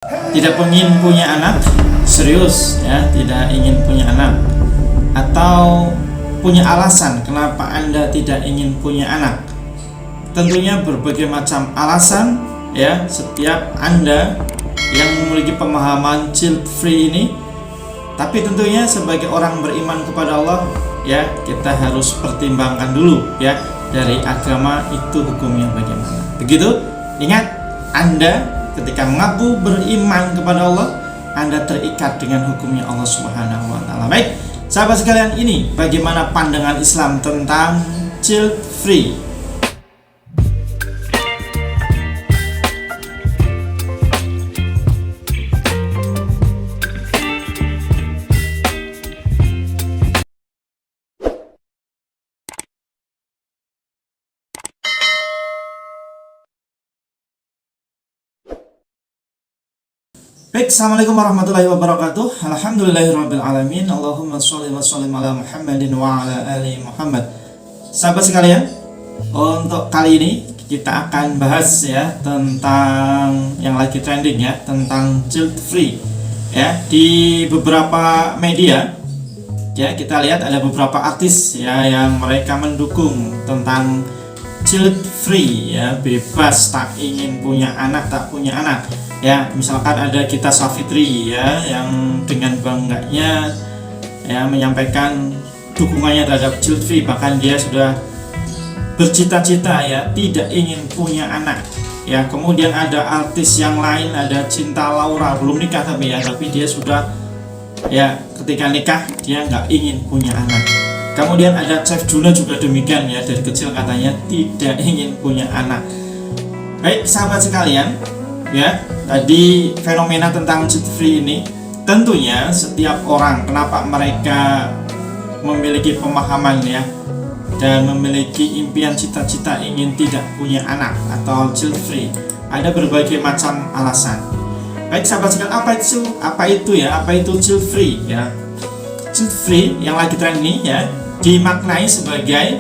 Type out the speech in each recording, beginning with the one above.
tidak ingin punya anak, serius ya, tidak ingin punya anak, atau punya alasan kenapa Anda tidak ingin punya anak. Tentunya berbagai macam alasan ya, setiap Anda yang memiliki pemahaman child free ini. Tapi tentunya sebagai orang beriman kepada Allah ya, kita harus pertimbangkan dulu ya, dari agama itu hukumnya bagaimana. Begitu, ingat, Anda ketika mengaku beriman kepada Allah, Anda terikat dengan hukumnya Allah Subhanahu wa taala. Baik, sahabat sekalian, ini bagaimana pandangan Islam tentang child free. Baik, assalamualaikum warahmatullahi wabarakatuh. Alhamdulillahirabbil alamin. Allahumma sholli wa sallim ala Muhammadin wa ala ali Muhammad. Sahabat sekalian, untuk kali ini kita akan bahas ya tentang yang lagi trending ya, tentang child free ya. Di beberapa media ya, kita lihat ada beberapa artis ya yang mereka mendukung tentang child free ya, bebas, tak ingin punya anak, tak punya anak. Ya, misalkan ada Gita Savitri ya, yang dengan bangganya ya menyampaikan dukungannya terhadap child free, bahkan dia sudah bercita-cita ya tidak ingin punya anak ya. Kemudian ada artis yang lain, ada Cinta Laura, belum nikah tapi dia sudah ya, ketika nikah dia nggak ingin punya anak. Kemudian ada Chef Juna juga demikian ya, dari kecil katanya tidak ingin punya anak. Baik, sahabat sekalian ya, tadi fenomena tentang child free ini, tentunya setiap orang kenapa mereka memiliki pemahaman ya, dan memiliki impian cita-cita ingin tidak punya anak atau child free, ada berbagai macam alasan. Baik sahabat sekalian, apa itu child free ya? Child free yang lagi tren ini ya, dimaknai sebagai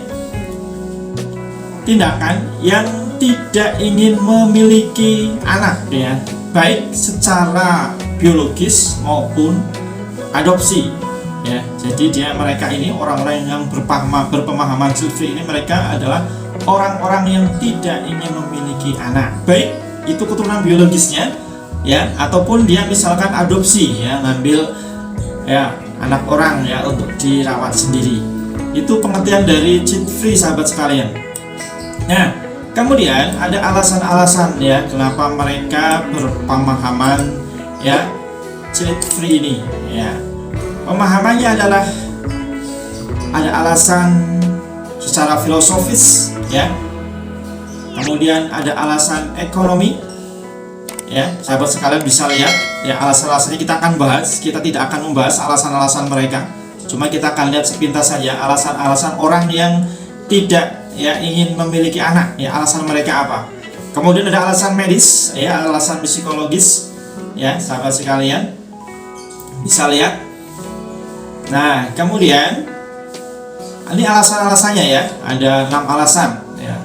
tindakan yang tidak ingin memiliki anak ya, baik secara biologis maupun adopsi ya. Jadi mereka ini orang-orang yang berpemahaman child free ini, mereka adalah orang-orang yang tidak ingin memiliki anak, baik itu keturunan biologisnya ya, ataupun dia misalkan adopsi ya, ngambil ya anak orang ya untuk dirawat sendiri. Itu pengertian dari child free, sahabat sekalian. Nah, kemudian ada alasan-alasan ya kenapa mereka berpemahaman ya child free ini ya. Pemahamannya adalah ada alasan secara filosofis ya. Kemudian ada alasan ekonomi ya. Sahabat sekalian bisa lihat ya, alasan-alasannya kita akan bahas. Kita tidak akan membahas alasan-alasan mereka, cuma kita akan lihat sepintas saja alasan-alasan orang yang tidak ya ingin memiliki anak ya, alasan mereka apa. Kemudian ada alasan medis ya, alasan psikologis ya, sahabat sekalian bisa lihat. Nah, kemudian ini alasan-alasannya ya, ada 6 alasan ya,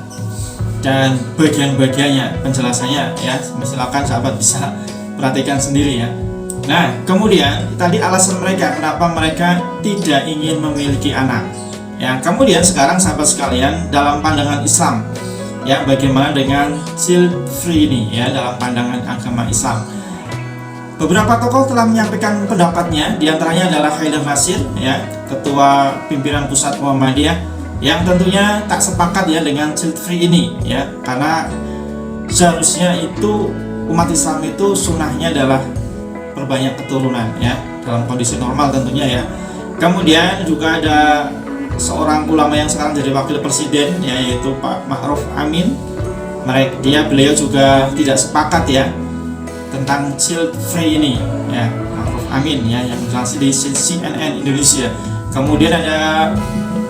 dan bagian-bagiannya penjelasannya ya, silakan sahabat bisa perhatikan sendiri ya. Nah, kemudian tadi alasan mereka kenapa mereka tidak ingin memiliki anak ya. Kemudian sekarang sahabat sekalian, dalam pandangan Islam ya, bagaimana dengan child free ini ya, dalam pandangan agama Islam. Beberapa tokoh telah menyampaikan pendapatnya, diantaranya adalah Haidar Nasir ya, ketua pimpinan pusat Muhammadiyah, yang tentunya tak sepakat ya dengan child free ini ya, karena seharusnya itu umat Islam itu sunnahnya adalah perbanyak keturunan ya, dalam kondisi normal tentunya ya. Kemudian juga ada seorang ulama yang sekarang jadi wakil presiden ya, yaitu Pak Ma'ruf Amin. Beliau juga tidak sepakat ya tentang child free ini ya, Ma'ruf Amin ya, yang menjelaskan di CNN Indonesia. Kemudian ada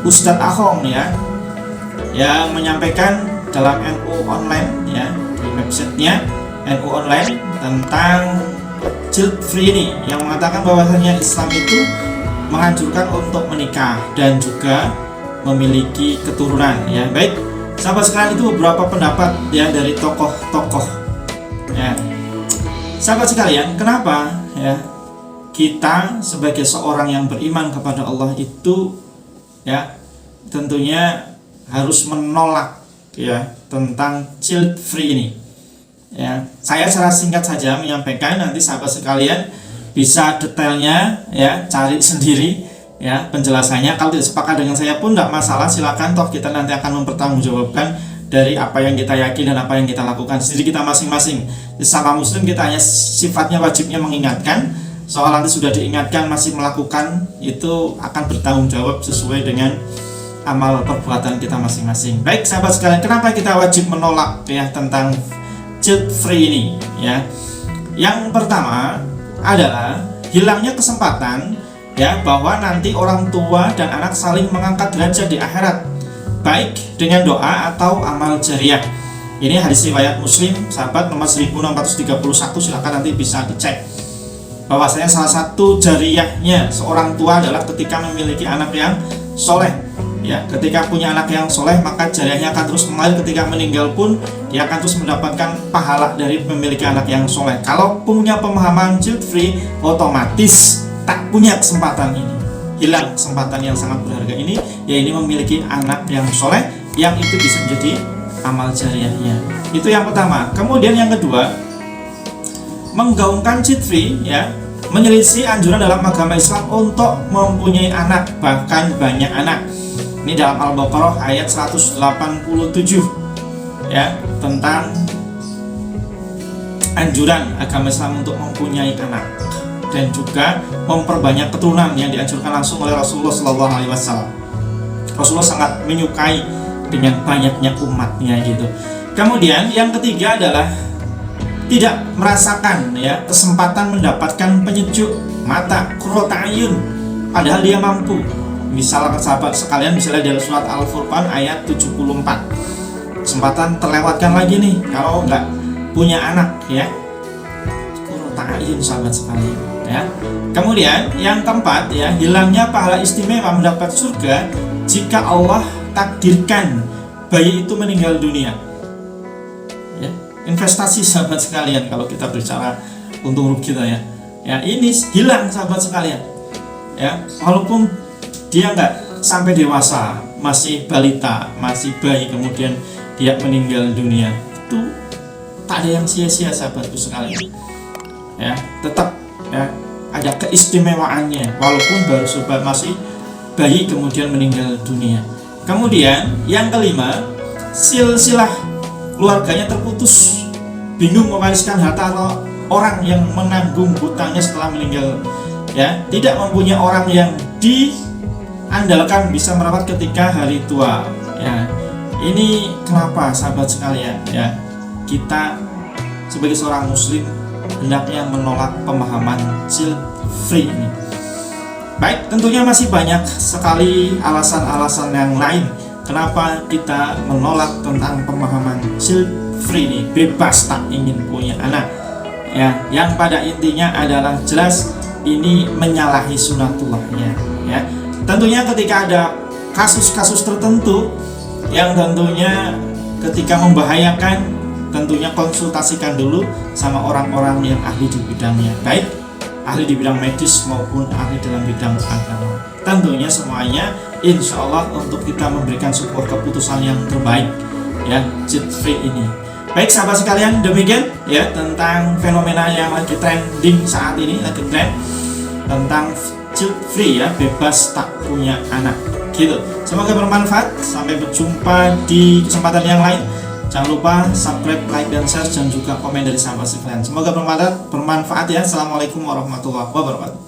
Ustadz Ahong ya, yang menyampaikan dalam NU Online ya, di websitenya NU Online, tentang child free ini, yang mengatakan bahwasanya Islam itu menganjurkan untuk menikah dan juga memiliki keturunan ya. Baik, sahabat sekalian, itu beberapa pendapat ya dari tokoh-tokoh ya. Sahabat sekalian, kenapa ya kita sebagai seorang yang beriman kepada Allah itu ya tentunya harus menolak ya tentang child free ini. Ya, saya secara singkat saja menyampaikan, nanti sahabat sekalian bisa detailnya ya cari sendiri ya penjelasannya. Kalau tidak sepakat dengan saya pun tidak masalah, silakan, toh kita nanti akan mempertanggungjawabkan dari apa yang kita yakin dan apa yang kita lakukan sendiri kita masing-masing. Sama muslim kita hanya sifatnya wajibnya mengingatkan, soal nanti sudah diingatkan masih melakukan itu akan bertanggung jawab sesuai dengan amal perbuatan kita masing-masing. Baik sahabat sekalian, kenapa kita wajib menolak ya tentang child free ini ya? Yang pertama adalah hilangnya kesempatan ya bahwa nanti orang tua dan anak saling mengangkat derajat di akhirat, baik dengan doa atau amal jariah. Ini hadis riwayat Muslim, sahabat nomor 1631, silakan nanti bisa dicek. Bahwasanya salah satu jariahnya seorang tua adalah ketika memiliki anak yang soleh. Ya, ketika punya anak yang soleh maka jariahnya akan terus mengalir, ketika meninggal pun dia akan terus mendapatkan pahala dari memiliki anak yang soleh. Kalau punya pemahaman child free, otomatis tak punya kesempatan ini, hilang kesempatan yang sangat berharga ini, ya ini memiliki anak yang soleh, yang itu bisa menjadi amal jariahnya. Itu yang pertama. Kemudian yang kedua, menggaungkan child free ya menyelisih anjuran dalam agama Islam untuk mempunyai anak, bahkan banyak anak. Ini dalam Al-Baqarah ayat 187 ya tentang anjuran agama Islam untuk mempunyai anak dan juga memperbanyak keturunan yang dianjurkan langsung oleh Rasulullah SAW. Rasulullah sangat menyukai dengan banyaknya umatnya gitu. Kemudian yang ketiga adalah tidak merasakan ya kesempatan mendapatkan penyejuk mata, qurrata ayun, padahal dia mampu. Misalkan sahabat sekalian, misalnya dari surat Al-Furqan ayat 74, kesempatan terlewatkan lagi nih kalau nggak punya anak ya, qurrata ayun sahabat sekalian ya. Kemudian yang keempat ya, hilangnya pahala istimewa mendapat surga jika Allah takdirkan bayi itu meninggal dunia ya. Investasi sahabat sekalian kalau kita bicara untung rugi kita ya ini hilang sahabat sekalian ya, walaupun dia nggak sampai dewasa, masih balita, masih bayi, kemudian dia meninggal dunia, itu tak ada yang sia-sia sahabatku sekalian ya, tetap ya ada keistimewaannya walaupun baru sobat masih bayi kemudian meninggal dunia. Kemudian yang kelima, silsilah keluarganya terputus, bingung mewariskan harta orang yang menanggung hutangnya setelah meninggal ya, tidak mempunyai orang yang diandalkan bisa merawat ketika hari tua ya. Ini kenapa sahabat sekalian ya, kita sebagai seorang muslim hendaknya menolak pemahaman child free ini. Baik, tentunya masih banyak sekali alasan-alasan yang lain kenapa kita menolak tentang pemahaman child free ini, bebas tak ingin punya anak ya. Yang pada intinya adalah jelas ini menyalahi sunatullahnya ya. Tentunya ketika ada kasus-kasus tertentu yang tentunya ketika membahayakan, tentunya konsultasikan dulu sama orang-orang yang ahli di bidangnya, baik ahli di bidang medis maupun ahli dalam bidang agama. Tentunya semuanya insya Allah untuk kita memberikan support keputusan yang terbaik ya child free ini. Baik sahabat sekalian, demikian ya tentang fenomena yang lagi trending saat ini, lagi trend tentang child free ya, bebas tak punya anak gitu. Semoga bermanfaat. Sampai berjumpa di kesempatan yang lain. Jangan lupa subscribe, like, dan share, dan juga komen dari sahabat sekalian. Semoga bermanfaat ya. Assalamualaikum warahmatullahi wabarakatuh.